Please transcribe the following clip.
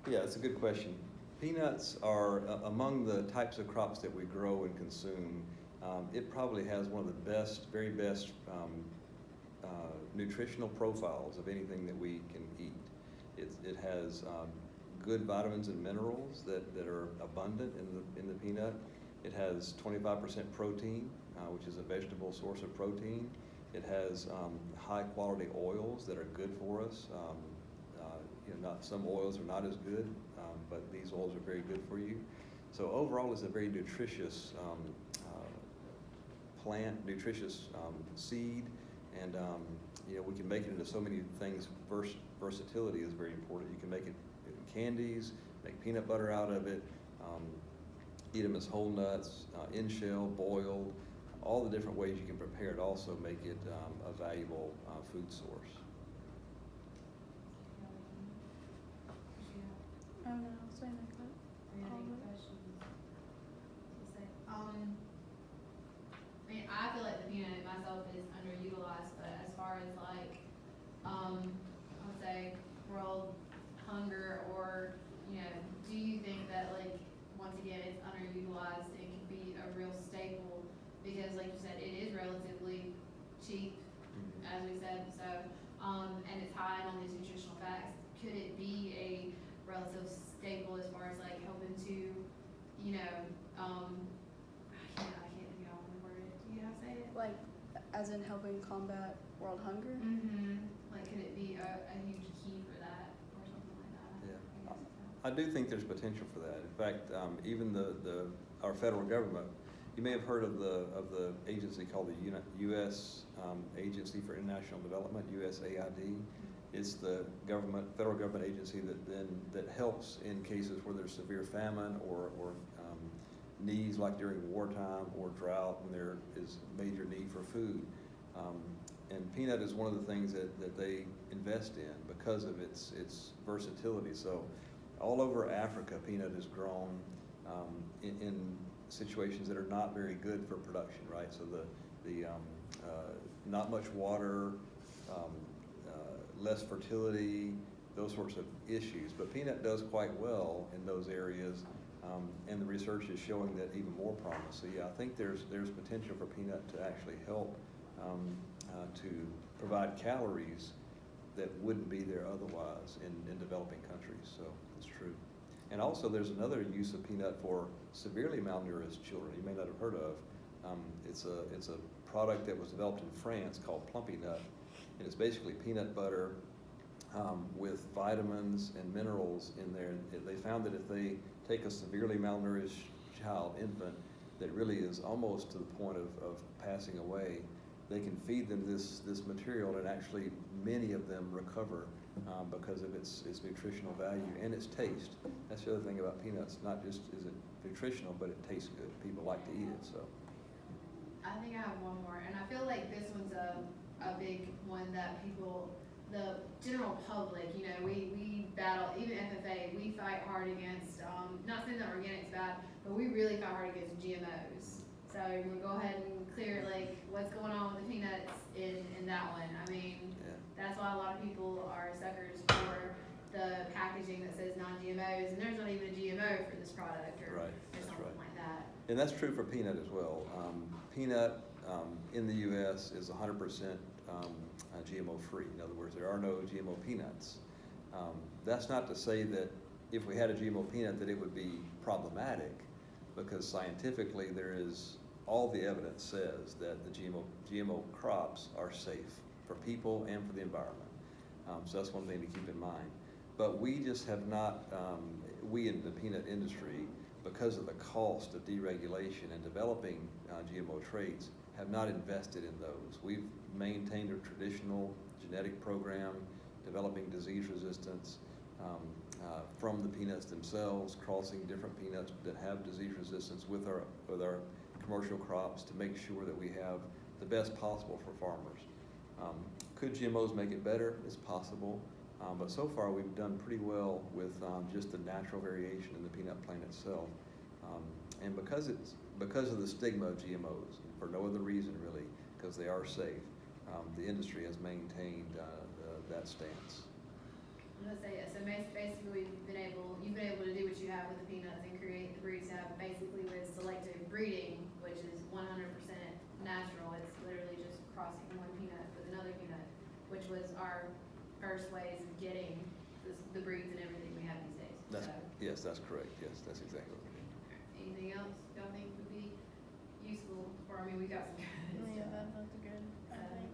Yeah, it's a good question. Peanuts are among the types of crops that we grow and consume. It probably has one of the best, very best nutritional profiles of anything that we can eat. It has good vitamins and minerals that are abundant in the peanut. It has 25% protein, which is a vegetable source of protein. It has high quality oils that are good for us. Not some oils are not as good, but these oils are very good for you. So overall, it's a very nutritious plant, nutritious seed, and we can make it into so many things. Versatility is very important. You can make it in candies, make peanut butter out of it, eat them as whole nuts, in shell, boiled. All the different ways you can prepare it also make it a valuable food source. Oh no, sorry, Nicole. Any questions? I mean, I feel like the peanut myself is underutilized, but as far as like, I would say world hunger or, do you think that like, once again, it's underutilized and can be a real staple? Because like you said, it is relatively cheap, as we said, so, and it's high on these nutritional facts. Could it be a relative staple as far as like helping to, I can't think of the word. Do you know how to say it? Like, as in helping combat world hunger? Mm-hmm. Like, could it be a huge key for that or something like that? Yeah. I guess so. I do think there's potential for that. In fact, even our federal government, you may have heard of the agency called the U.S. Agency for International Development, USAID. It's the federal government agency that helps in cases where there's severe famine or needs, like during wartime or drought, when there is major need for food. And peanut is one of the things that they invest in because of its versatility. So all over Africa, peanut is grown in situations that are not very good for production, right? So the not much water, less fertility, those sorts of issues. But peanut does quite well in those areas, and the research is showing that even more promise. So yeah, I think there's potential for peanut to actually help to provide calories that wouldn't be there otherwise in developing countries. So it's true. And also there's another use of peanut for severely malnourished children you may not have heard of. It's a product that was developed in France called Plumpy Nut. And it's basically peanut butter with vitamins and minerals in there. They found that if they take a severely malnourished infant, that really is almost to the point of passing away, they can feed them this material, and actually many of them recover because of its nutritional value and its taste. That's the other thing about peanuts. Not just is it nutritional, but it tastes good. People like to eat it. So I think I have one more, and I feel like this one's a big one that people, the general public, we battle, even FFA, we fight hard against, not saying that organic's bad, but we really fight hard against GMOs. So we'll go ahead and clear like what's going on with the peanuts in that one. I mean, That's why a lot of people are suckers for the packaging that says non-GMOs, and there's not even a GMO for this product or something like that. And that's true for peanut as well. Peanut in the U.S. is 100% GMO free. In other words, there are no GMO peanuts. That's not to say that if we had a GMO peanut that it would be problematic, because scientifically all the evidence says that the GMO crops are safe for people and for the environment. So that's one thing to keep in mind. But we just have not, we in the peanut industry, because of the cost of deregulation and developing GMO traits, have not invested in those. We've maintained a traditional genetic program, developing disease resistance from the peanuts themselves, crossing different peanuts that have disease resistance with our commercial crops to make sure that we have the best possible for farmers. Could GMOs make it better? It's possible. But so far we've done pretty well with just the natural variation in the peanut plant itself. And because of the stigma of GMOs, for no other reason really, because they are safe, the industry has maintained that stance. I'm gonna say, so basically, you've been able to do what you have with the peanuts and create the breeds you have basically with selective breeding, which is 100% natural. It's literally just crossing one peanut with another peanut, which was our first ways of getting the breeds and everything we have these days. That's, So, yes, that's correct, yes, that's exactly what we did. anything else y'all think would be useful? Or, I mean, we got some good Yeah, stuff. that's good. I think.